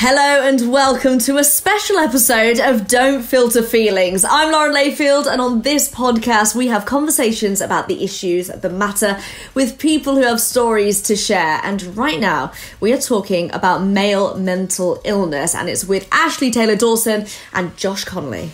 Hello and welcome to a special episode of Don't Filter Feelings. I'm Lauren Layfield, and on this podcast we have conversations about the issues that matter with people who have stories to share. And right now we are talking about male mental illness, and it's with Ashley Taylor-Dawson and Josh Connolly.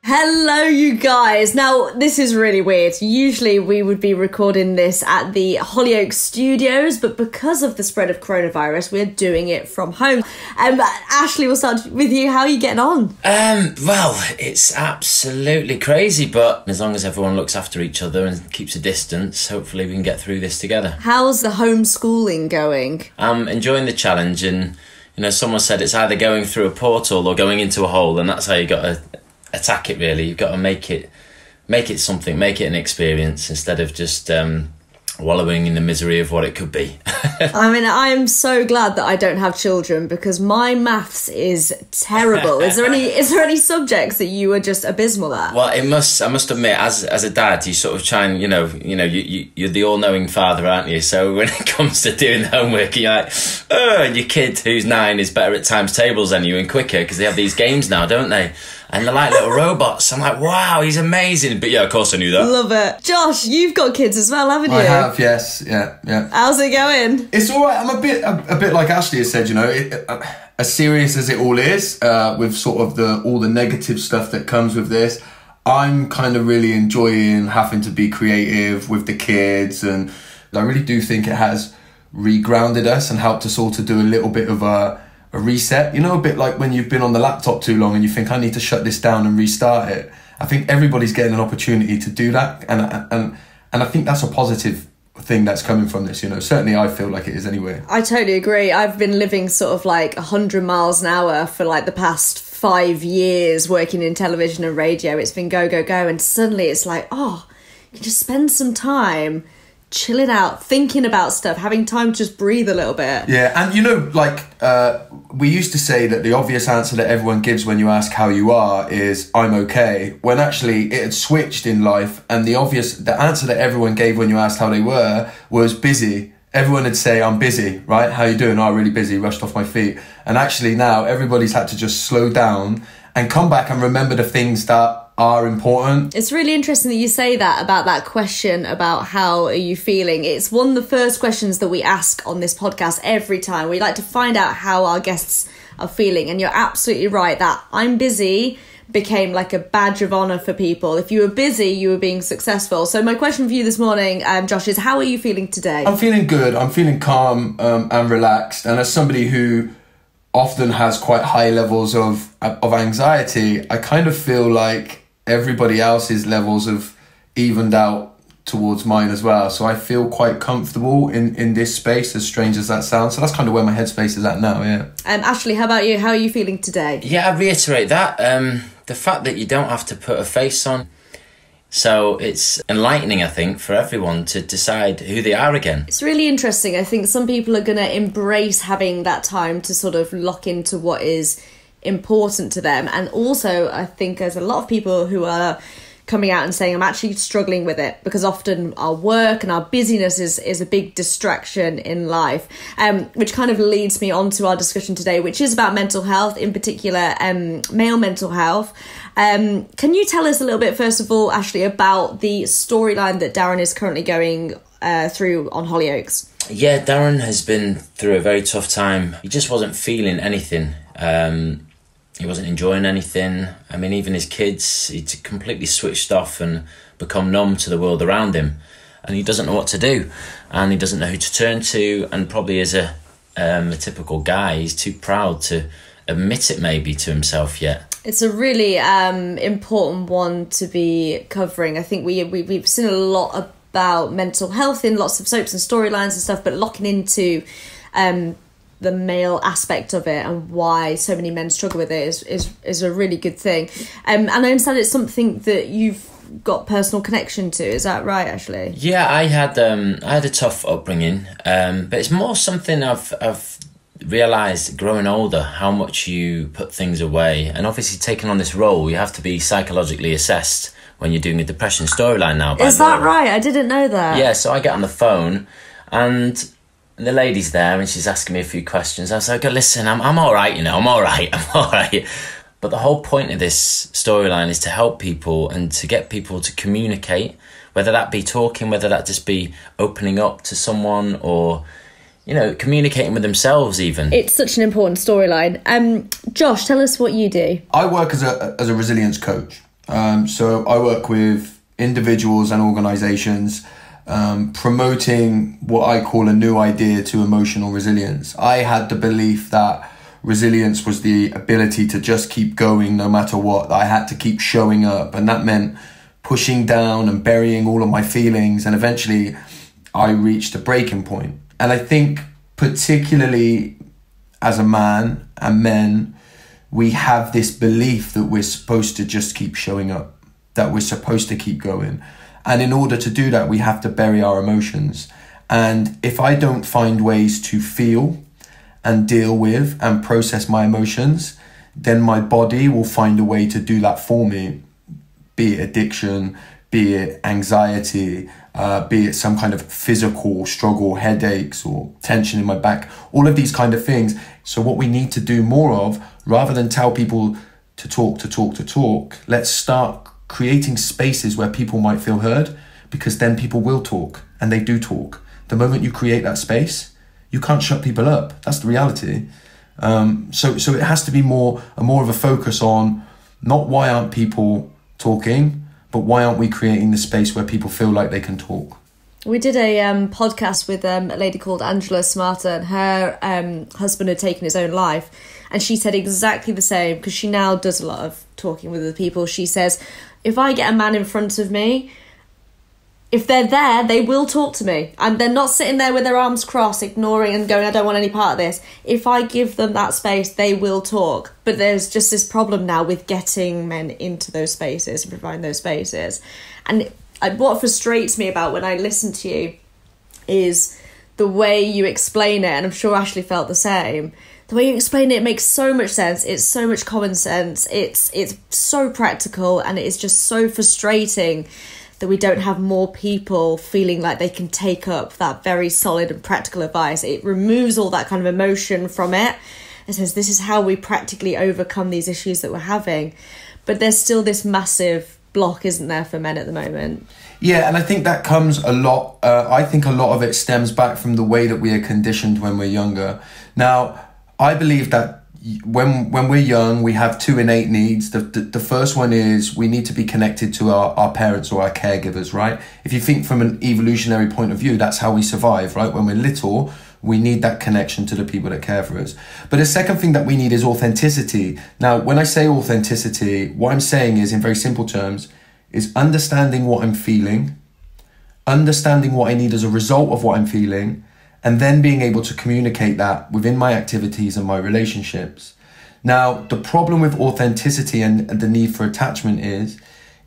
Hello, you guys. Now, this is really weird. Usually we would be recording this at the Hollyoaks studios, but because of the spread of coronavirus, we're doing it from home. Ashley, we'll start with you. How are you getting on? Well, it's absolutely crazy, but as long as everyone looks after each other and keeps a distance, hopefully we can get through this together. How's the homeschooling going? I'm enjoying the challenge, and, someone said it's either going through a portal or going into a hole, and that's how you got to attack it, really. You've got to make it something, make it an experience instead of just wallowing in the misery of what it could be. I mean, I am so glad that I don't have children because my maths is terrible. Is there any subjects that you are just abysmal at? Well, I must admit, as a dad, you sort of try and you're the all-knowing father, aren't you? So when it comes to doing the homework, you're like, and your kid who's 9 is better at times tables than you and quicker because they have these games now, don't they? And they're like little robots. I'm like, wow, he's amazing. But yeah, of course I knew that. Love it. Josh, you've got kids as well, haven't you? I have, yes. Yeah. How's it going? It's all right. I'm a bit like Ashley has said, as serious as it all is, with sort of all the negative stuff that comes with this, I'm kind of really enjoying having to be creative with the kids. And I really do think it has regrounded us and helped us all to do a little bit of a reset, a bit like when you've been on the laptop too long and you think, I need to shut this down and restart it. I think everybody's getting an opportunity to do that, and I think that's a positive thing that's coming from this. Certainly I feel like it is anyway. I totally agree. I've been living sort of like 100 miles an hour for like the past 5 years, working in television and radio. It's been go, and suddenly it's like, you can just spend some time chilling out, thinking about stuff, having time to just breathe a little bit. Yeah, and we used to say that the obvious answer that everyone gives when you ask how you are is, I'm okay, when actually it had switched in life, and the answer that everyone gave when you asked how they were was busy. Everyone would say, I'm busy, right? How you doing? Oh, really busy, rushed off my feet. And actually now everybody's had to just slow down and come back and remember the things that are important. It's really interesting that you say that about that question about how are you feeling. It's one of the first questions that we ask on this podcast every time. We like to find out how our guests are feeling, and you're absolutely right that I'm busy became like a badge of honour for people. If you were busy, you were being successful. So my question for you this morning, Josh, is how are you feeling today? I'm feeling good. I'm feeling calm and relaxed, and as somebody who often has quite high levels of anxiety, I kind of feel like everybody else's levels have evened out towards mine as well. So I feel quite comfortable in this space, as strange as that sounds. So that's kind of where my headspace is at now, yeah. Ashley, how about you? How are you feeling today? Yeah, I reiterate that. The fact that you don't have to put a face on. So it's enlightening, I think, for everyone to decide who they are again. It's really interesting. I think some people are going to embrace having that time to sort of lock into what is important to them. And also, I think there's a lot of people who are coming out and saying, I'm actually struggling with it, because often our work and our busyness is a big distraction in life, which kind of leads me on to our discussion today, which is about mental health, in particular male mental health. Can you tell us a little bit, first of all, Ashley, about the storyline that Darren is currently going through on Hollyoaks? Yeah, Darren has been through a very tough time. He just wasn't feeling anything. He wasn't enjoying anything. I mean, even his kids, he'd completely switched off and become numb to the world around him. And he doesn't know what to do. And he doesn't know who to turn to. And probably as a typical guy, he's too proud to admit it maybe to himself yet. It's a really important one to be covering. I think we've seen a lot about mental health in lots of soaps and storylines and stuff, but locking into the male aspect of it and why so many men struggle with it is a really good thing. And I understand it's something that you've got personal connection to. Is that right, Ashley? Yeah, I had a tough upbringing, but it's more something I've realised growing older, how much you put things away. And obviously taking on this role, you have to be psychologically assessed when you're doing a depression storyline now. Is that right? I didn't know that. Yeah, so I get on the phone and And the lady's there and she's asking me a few questions. I was like, listen, I'm all right, I'm all right. But the whole point of this storyline is to help people and to get people to communicate, whether that be talking, whether that just be opening up to someone or, communicating with themselves even. It's such an important storyline. Josh, tell us what you do. I work as a resilience coach. So I work with individuals and organisations promoting what I call a new idea to emotional resilience. I had the belief that resilience was the ability to just keep going no matter what. I had to keep showing up, and that meant pushing down and burying all of my feelings, and eventually I reached a breaking point. And I think particularly as a man and men, we have this belief that we're supposed to just keep showing up, that we're supposed to keep going. And in order to do that, we have to bury our emotions. And if I don't find ways to feel and deal with and process my emotions, then my body will find a way to do that for me, be it addiction, be it anxiety, be it some kind of physical struggle, headaches or tension in my back, all of these kind of things. So what we need to do more of, rather than tell people to talk, let's start creating spaces where people might feel heard, because then people will talk, and they do talk. The moment you create that space, you can't shut people up. That's the reality. So it has to be more of a focus on not why aren't people talking, but why aren't we creating the space where people feel like they can talk? We did a podcast with a lady called Angela Smarter, and her husband had taken his own life, and she said exactly the same, because she now does a lot of talking with other people. She says, if I get a man in front of me, if they're there, they will talk to me, and they're not sitting there with their arms crossed, ignoring and going, I don't want any part of this. If I give them that space, they will talk. But there's just this problem now with getting men into those spaces and providing those spaces. And what frustrates me about when I listen to you is the way you explain it, and I'm sure Ashley felt the same. The way you explain it makes so much sense. It's so much common sense. It's so practical, and it is just so frustrating that we don't have more people feeling like they can take up that very solid and practical advice. It removes all that kind of emotion from it. It says this is how we practically overcome these issues that we're having. But there's still this massive block, isn't there, for men at the moment? Yeah, and I think that comes a lot. I think a lot of it stems back from the way that we are conditioned when we're younger. Now, I believe that when we're young, we have two innate needs. The first one is we need to be connected to our parents or our caregivers, right? If you think from an evolutionary point of view, that's how we survive, right? When we're little, we need that connection to the people that care for us. But the second thing that we need is authenticity. Now, when I say authenticity, what I'm saying is, in very simple terms, is understanding what I'm feeling, understanding what I need as a result of what I'm feeling, and then being able to communicate that within my activities and my relationships. Now, the problem with authenticity and the need for attachment is,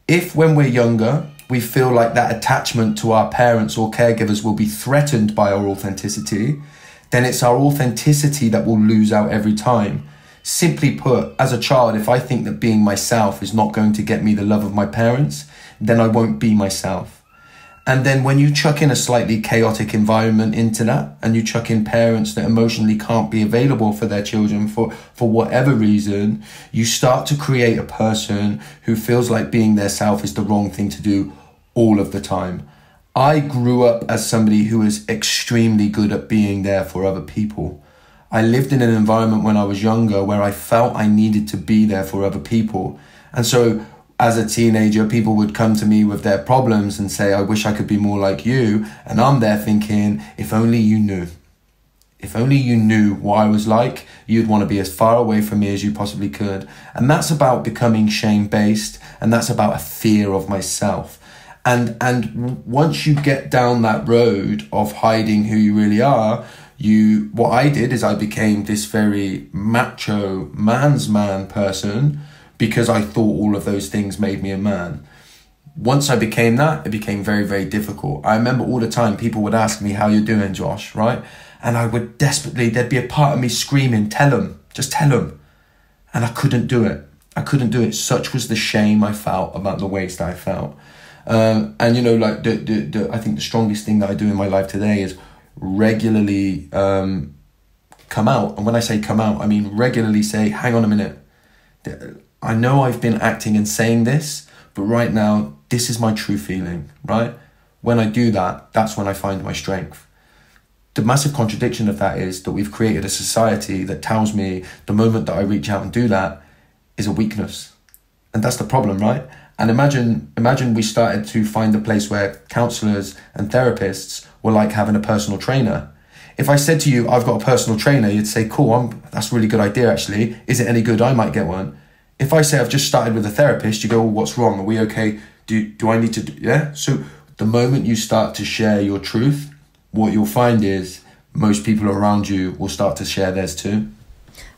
if when we're younger, we feel like that attachment to our parents or caregivers will be threatened by our authenticity, then it's our authenticity that will lose out every time. Simply put, as a child, if I think that being myself is not going to get me the love of my parents, then I won't be myself. And then when you chuck in a slightly chaotic environment into that, and you chuck in parents that emotionally can't be available for their children for whatever reason, you start to create a person who feels like being their self is the wrong thing to do all of the time. I grew up as somebody who was extremely good at being there for other people. I lived in an environment when I was younger where I felt I needed to be there for other people. And so as a teenager, people would come to me with their problems and say, I wish I could be more like you. And I'm there thinking, if only you knew. If only you knew what I was like, you'd want to be as far away from me as you possibly could. And that's about becoming shame-based, and that's about a fear of myself. And once you get down that road of hiding who you really are, what I did is I became this very macho man's man person, because I thought all of those things made me a man. Once I became that, it became very, very difficult. I remember all the time people would ask me, how you doing, Josh, right? And I would desperately, there'd be a part of me screaming, tell him, just tell him. And I couldn't do it. Such was the shame I felt about the ways that I felt. And you know, like I think the strongest thing that I do in my life today is regularly come out. And when I say come out, I mean regularly say, hang on a minute, I know I've been acting and saying this, but right now, this is my true feeling, right? When I do that, that's when I find my strength. The massive contradiction of that is that we've created a society that tells me the moment that I reach out and do that is a weakness. And that's the problem, right? And imagine we started to find a place where counsellors and therapists were like having a personal trainer. If I said to you, I've got a personal trainer, you'd say, cool, that's a really good idea, actually. Is it any good? I might get one. If I say I've just started with a therapist, you go, well, what's wrong? Are we okay? Do I need to do, yeah? So the moment you start to share your truth, what you'll find is most people around you will start to share theirs too.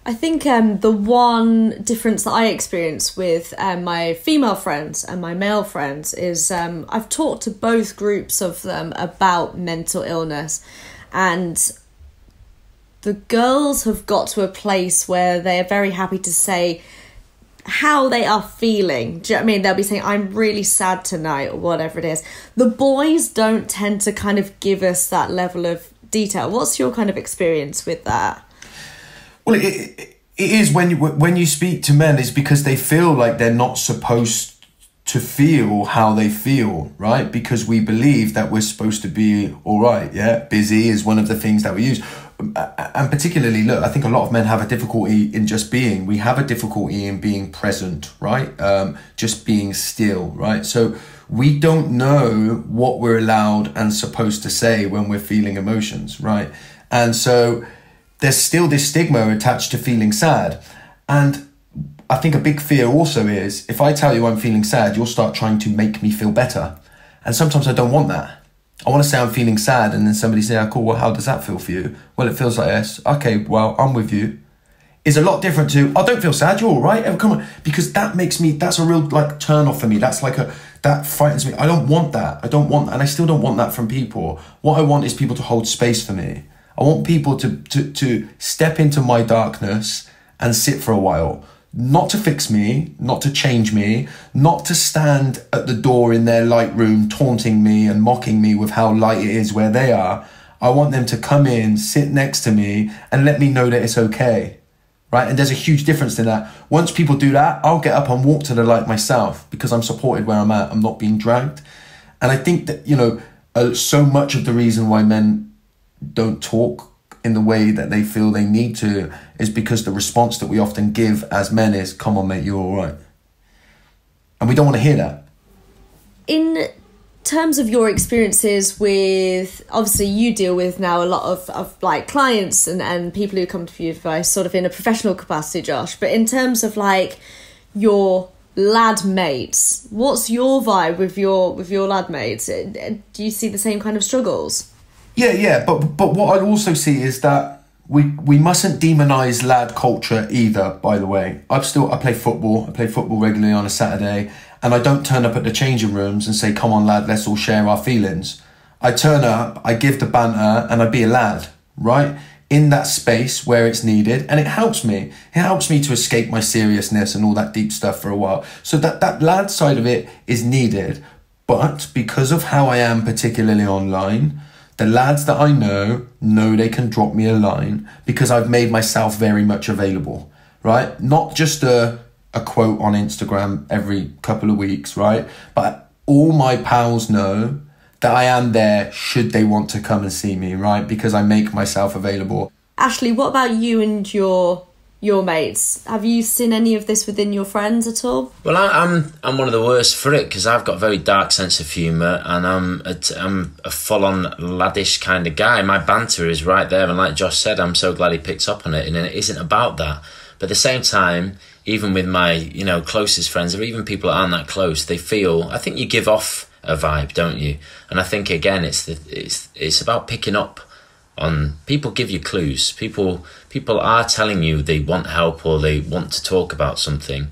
I think the one difference that I experience with my female friends and my male friends is I've talked to both groups of them about mental illness, and the girls have got to a place where they're very happy to say how they are feeling. Do you know what I mean? They'll be saying, I'm really sad tonight, or whatever it is. The boys don't tend to kind of give us that level of detail. What's your kind of experience with that? Well, it is when you speak to men, is because they feel like they're not supposed to feel how they feel, right? Because we believe that we're supposed to be all right, yeah? Busy is one of the things that we use. And particularly, look, I think a lot of men have a difficulty in just being. We have a difficulty in being present, right? Just being still, right? So we don't know what we're allowed and supposed to say when we're feeling emotions, right? And so there's still this stigma attached to feeling sad. And I think a big fear also is, if I tell you I'm feeling sad, you'll start trying to make me feel better. And sometimes I don't want that. I want to say I'm feeling sad, and then somebody say, oh, cool, well, how does that feel for you? Well, it feels like this. Okay, well, I'm with you. Is a lot different to, oh, don't feel sad, you're all right. Oh, come on. Because that makes me, that's a real like turn off for me. That's like that frightens me. I don't want that. I don't want that. And I still don't want that from people. What I want is people to hold space for me. I want people to step into my darkness and sit for a while. Not to fix me, not to change me, not to stand at the door in their light room taunting me and mocking me with how light it is where they are. I want them to come in, sit next to me and let me know that it's okay, right? And there's a huge difference in that. Once people do that, I'll get up and walk to the light myself because I'm supported where I'm at. I'm not being dragged. And I think that, you know, so much of the reason why men don't talk in the way that they feel they need to is because the response that we often give as men is, come on mate, you're all right. And we don't want to hear that. In terms of your experiences with, obviously you deal with now a lot of like clients and people who come to you advice sort of in a professional capacity, Josh, but in terms of like your lad mates, what's your vibe with your lad mates? Do you see the same kind of struggles? Yeah, but what I'd also see is that we mustn't demonise lad culture either, by the way. I play football. I play football regularly on a Saturday, and I don't turn up at the changing rooms and say, come on lad, let's all share our feelings. I turn up, I give the banter, and I be a lad, right? In that space where it's needed, and it helps me. It helps me to escape my seriousness and all that deep stuff for a while. So that lad side of it is needed. But because of how I am, particularly online, the lads that I know they can drop me a line because I've made myself very much available, right? Not just a quote on Instagram every couple of weeks, right? But all my pals know that I am there should they want to come and see me, right? Because I make myself available. Ashley, what about you and your mates? Have you seen any of this within your friends at all? Well, I'm one of the worst for it because I've got a very dark sense of humour and I'm a full-on laddish kind of guy. My banter is right there, and like Josh said, I'm so glad he picks up on it, and it isn't about that. But at the same time, even with my closest friends, or even people that aren't that close, they feel, I think you give off a vibe, don't you? And I think again, it's about picking up on people. Give you clues. People are telling you they want help or they want to talk about something,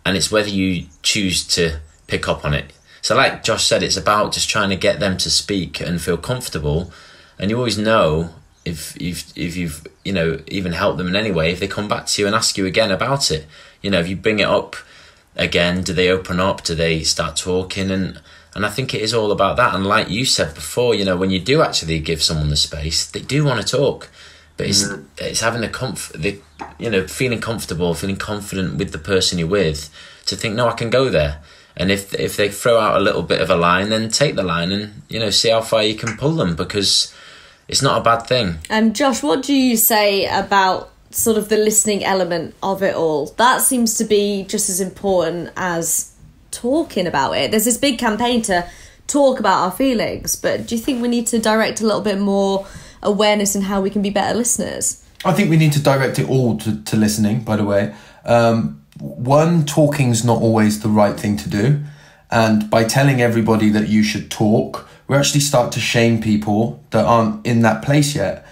and it's whether you choose to pick up on it. So like Josh said, it's about just trying to get them to speak and feel comfortable, and you always know if you've even helped them in any way if they come back to you and ask you again about it. If you bring it up again, do they open up? Do they start talking? And And I think it is all about that. And like you said before, you know, when you do actually give someone the space, they do want to talk. But it's having feeling comfortable, feeling confident with the person you're with, to think, no, I can go there. And if they throw out a little bit of a line, then take the line and, you know, see how far you can pull them, because it's not a bad thing. Josh, what do you say about sort of the listening element of it all? That seems to be just as important as talking about it. There's this big campaign to talk about our feelings, but do you think we need to direct a little bit more awareness in how we can be better listeners? I think we need to direct it all to listening, by the way. One, talking's not always the right thing to do. And by telling everybody that you should talk, we actually start to shame people that aren't in that place yet.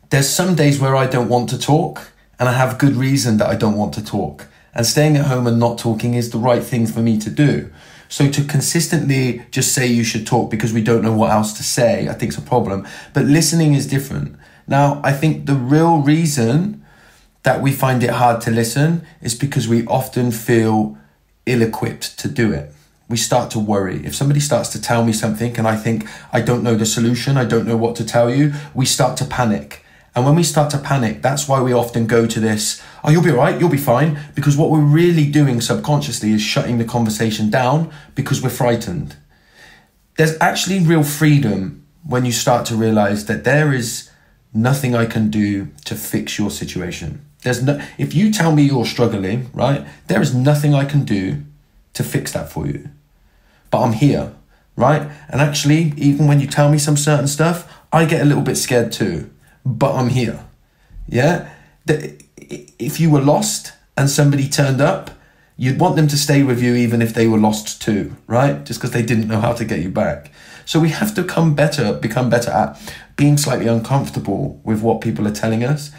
There's some days where I don't want to talk, and I have good reason that I don't want to talk. And staying at home and not talking is the right thing for me to do. So to consistently just say you should talk because we don't know what else to say, I think is a problem. But listening is different. Now, I think the real reason that we find it hard to listen is because we often feel ill-equipped to do it. We start to worry. If somebody starts to tell me something and I think, I don't know the solution, I don't know what to tell you, we start to panic. And when we start to panic, that's why we often go to this, oh, you'll be all right, you'll be fine. Because what we're really doing subconsciously is shutting the conversation down because we're frightened. There's actually real freedom when you start to realize that there is nothing I can do to fix your situation. If you tell me you're struggling, right, there is nothing I can do to fix that for you. But I'm here, right? And actually, even when you tell me some certain stuff, I get a little bit scared too. But I'm here, yeah? If you were lost and somebody turned up, you'd want them to stay with you even if they were lost too, right? Just because they didn't know how to get you back. So we have to become better at being slightly uncomfortable with what people are telling us.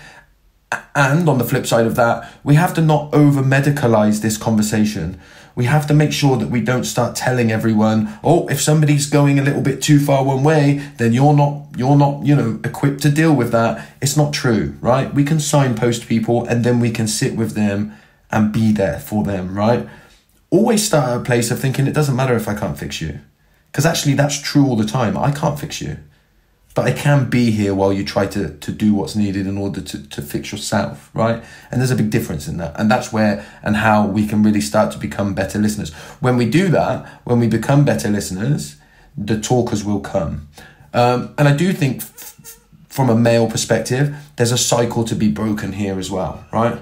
And on the flip side of that, we have to not over-medicalize this conversation. We have to make sure that we don't start telling everyone, oh, if somebody's going a little bit too far one way, then you're not, equipped to deal with that. It's not true, right? We can signpost people and then we can sit with them and be there for them, right? Always start at a place of thinking it doesn't matter if I can't fix you. Because actually that's true all the time. I can't fix you. But I can be here while you try to do what's needed in order to fix yourself, right? And there's a big difference in that. And that's where and how we can really start to become better listeners. When we do that, when we become better listeners, the talkers will come. And I do think from a male perspective, there's a cycle to be broken here as well, right?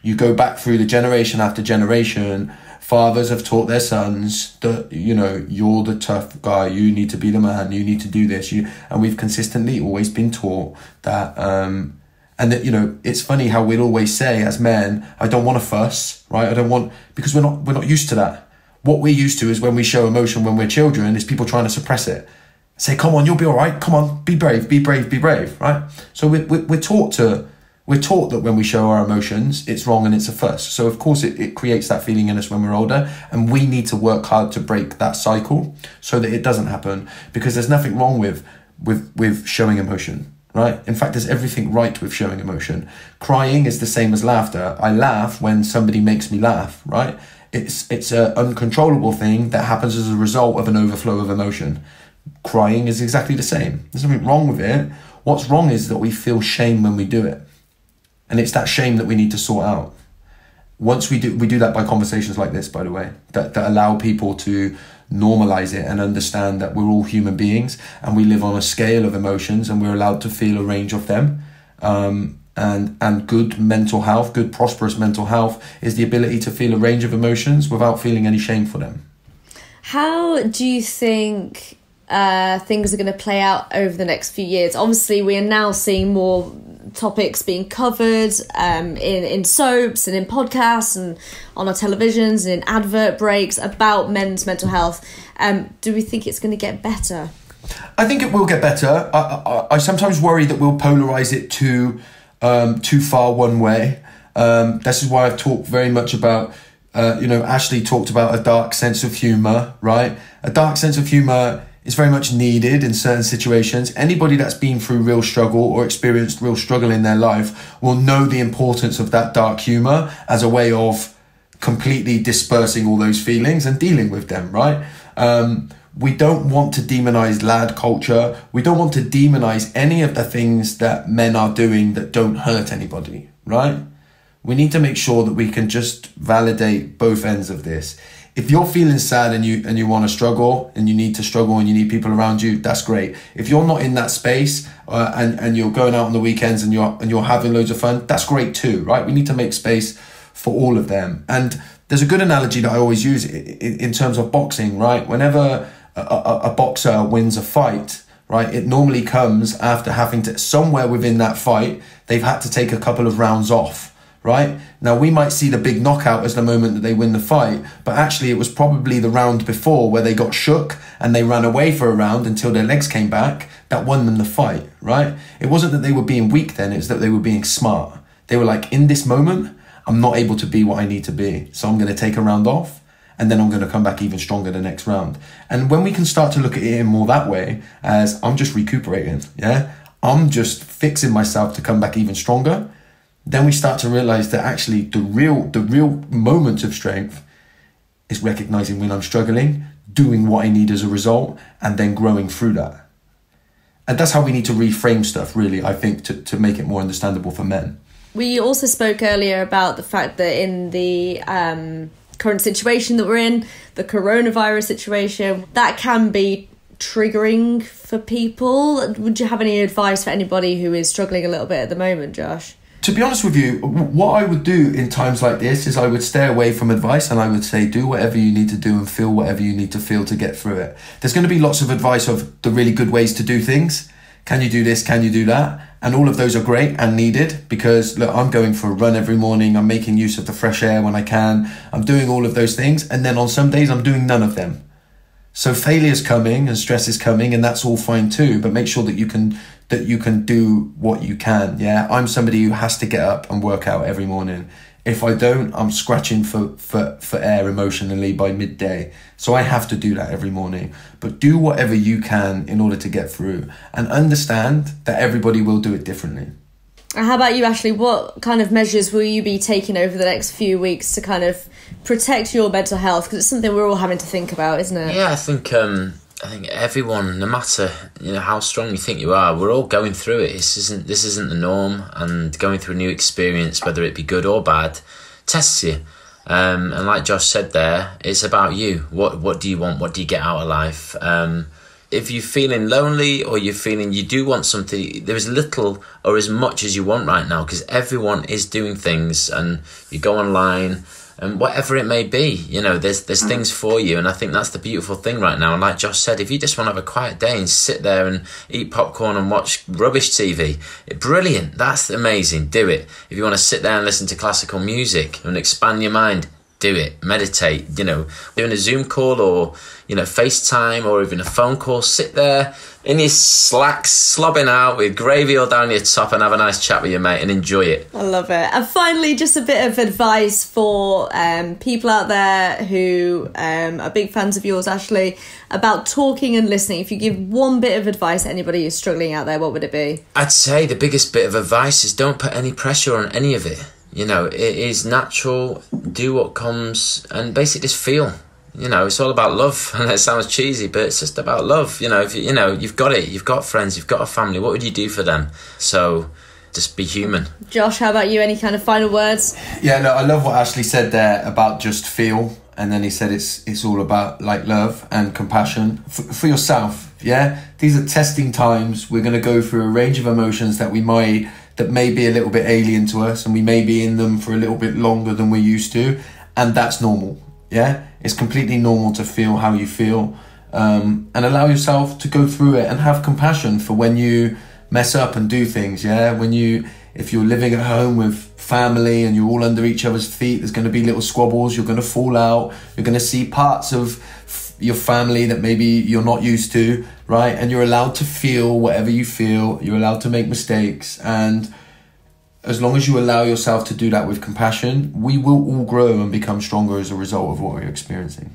You go back through the generation after generation. Fathers have taught their sons that, you're the tough guy, you need to be the man, you need to do this. And we've consistently always been taught that, and that, it's funny how we'd always say as men, I don't want to fuss, right? Because we're not used to that. What we're used to is when we show emotion when we're children, is people trying to suppress it. Say, come on, you'll be all right. Come on, be brave, right? So we're taught that when we show our emotions, it's wrong and it's a fuss. So of course it creates that feeling in us when we're older, and we need to work hard to break that cycle so that it doesn't happen, because there's nothing wrong with showing emotion, right? In fact, there's everything right with showing emotion. Crying is the same as laughter. I laugh when somebody makes me laugh, right? It's an uncontrollable thing that happens as a result of an overflow of emotion. Crying is exactly the same. There's nothing wrong with it. What's wrong is that we feel shame when we do it. And it's that shame that we need to sort out. Once we do that by conversations like this, by the way, that allow people to normalize it and understand that we're all human beings and we live on a scale of emotions and we're allowed to feel a range of them. And good mental health, good prosperous mental health is the ability to feel a range of emotions without feeling any shame for them. How do you think things are going to play out over the next few years? Obviously, we are now seeing more topics being covered in soaps and in podcasts and on our televisions and in advert breaks about men's mental health. Do we think it's going to get better? I think it will get better. I sometimes worry that we'll polarize it too far one way. This is why I've talked very much about, Ashley talked about a dark sense of humour, right? A dark sense of humour is very much needed in certain situations. Anybody that's been through real struggle or experienced real struggle in their life will know the importance of that dark humour as a way of completely dispersing all those feelings and dealing with them, right? We don't want to demonize lad culture. We don't want to demonize any of the things that men are doing that don't hurt anybody, right? We need to make sure that we can just validate both ends of this. If you're feeling sad and you want to struggle and you need to struggle and you need people around you, that's great. If you're not in that space and you're going out on the weekends and you're having loads of fun, that's great too, right? We need to make space for all of them. And there's a good analogy that I always use in terms of boxing, right? Whenever a boxer wins a fight, right, it normally comes after having to, somewhere within that fight, they've had to take a couple of rounds off. Right? Now, we might see the big knockout as the moment that they win the fight, but actually it was probably the round before where they got shook and they ran away for a round until their legs came back that won them the fight, right? It wasn't that they were being weak then, it's that they were being smart. They were like, in this moment, I'm not able to be what I need to be, so I'm going to take a round off and then I'm going to come back even stronger the next round. And when we can start to look at it in more that way, as I'm just recuperating, yeah? I'm just fixing myself to come back even stronger, then we start to realize that actually the real moment of strength is recognizing when I'm struggling, doing what I need as a result, and then growing through that. And that's how we need to reframe stuff, really, I think, to make it more understandable for men. We also spoke earlier about the fact that in the current situation that we're in, the coronavirus situation, that can be triggering for people. Would you have any advice for anybody who is struggling a little bit at the moment, Josh? To be honest with you, what I would do in times like this is I would stay away from advice and I would say do whatever you need to do and feel whatever you need to feel to get through it. There's going to be lots of advice of the really good ways to do things. Can you do this? Can you do that? And all of those are great and needed because, look, I'm going for a run every morning. I'm making use of the fresh air when I can. I'm doing all of those things. And then on some days, I'm doing none of them. So failure's coming and stress is coming and that's all fine too. But make sure that you can do what you can. Yeah, I'm somebody who has to get up and work out every morning. If I don't, I'm scratching for air emotionally by midday. So I have to do that every morning. But do whatever you can in order to get through and understand that everybody will do it differently. And how about you, Ashley? What kind of measures will you be taking over the next few weeks to kind of protect your mental health? Because it's something we're all having to think about, isn't it? Yeah, I think everyone, no matter how strong you think you are, we're all going through it. This isn't the norm, and going through a new experience, whether it be good or bad, tests you. And like Josh said there, it's about you. What do you want? What do you get out of life? If you're feeling lonely or you're feeling you do want something, there is little or as much as you want right now because everyone is doing things, and you go online. And whatever it may be, there's things for you. And I think that's the beautiful thing right now. And like Josh said, if you just want to have a quiet day and sit there and eat popcorn and watch rubbish TV, brilliant. That's amazing. Do it. If you want to sit there and listen to classical music and expand your mind, do it. Meditate, doing a Zoom call or, FaceTime or even a phone call. Sit there in your slacks, slobbing out with gravy all down your top and have a nice chat with your mate and enjoy it. I love it. And finally, just a bit of advice for people out there who are big fans of yours, Ashley, about talking and listening. If you give one bit of advice to anybody who's struggling out there, what would it be? I'd say the biggest bit of advice is don't put any pressure on any of it. It is natural, do what comes and basically just feel. It's all about love, and it sounds cheesy, but it's just about love. If you've got it, you've got friends, you've got a family, what would you do for them? So just be human. Josh, how about you? Any kind of final words? Yeah, no, I love what Ashley said there about just feel, and then he said it's all about like love and compassion for yourself. Yeah, these are testing times. We're going to go through a range of emotions that may be a little bit alien to us, and we may be in them for a little bit longer than we're used to, and that's normal. Yeah, it's completely normal to feel how you feel, and allow yourself to go through it and have compassion for when you mess up and do things. Yeah, if you're living at home with family and you're all under each other's feet, there's going to be little squabbles. You're going to fall out. You're going to see parts of your family that maybe you're not used to, right? And you're allowed to feel whatever you feel. You're allowed to make mistakes, and as long as you allow yourself to do that with compassion, we will all grow and become stronger as a result of what we're experiencing.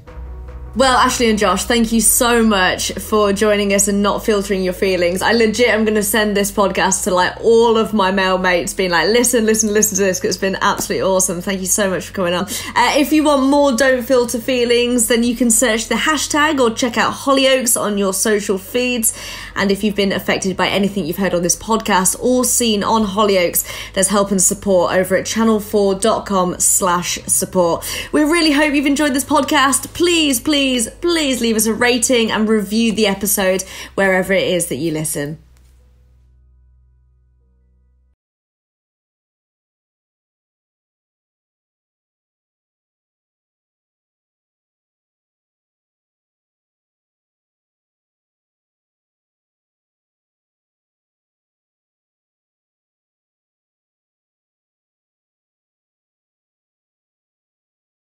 Well, Ashley and Josh, thank you so much for joining us and not filtering your feelings. I legit am going to send this podcast to like all of my male mates, being like, listen to this, because it's been absolutely awesome. Thank you so much for coming on. If you want more Don't Filter Feelings, then you can search the hashtag or check out Hollyoaks on your social feeds. And if you've been affected by anything you've heard on this podcast or seen on Hollyoaks, there's help and support over at channel4.com/support. We really hope you've enjoyed this podcast. Please leave us a rating and review the episode wherever it is that you listen.